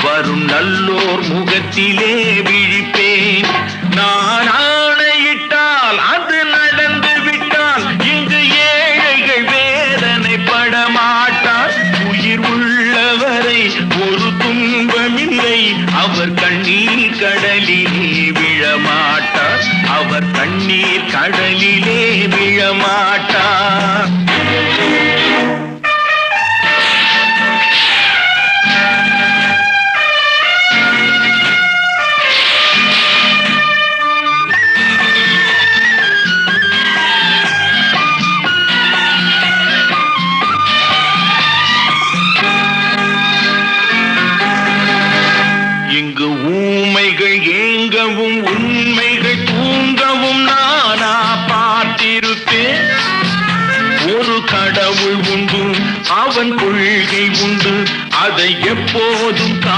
வரும் நல்லோர் முகத்திலே விழிப்பேன். நான் ஆணையிட்டால் அது நடந்து விட்டால் இங்கு ஏழைகள் வேதனை படமாட்டார். உயிர் உள்ளவரை ஒரு துன்பமில்லை, அவர் கண்ணீர் கடலிலே விழமாட்டார். அவர் கண்ணீர் கடலிலே விழமாட்டார். இங்கு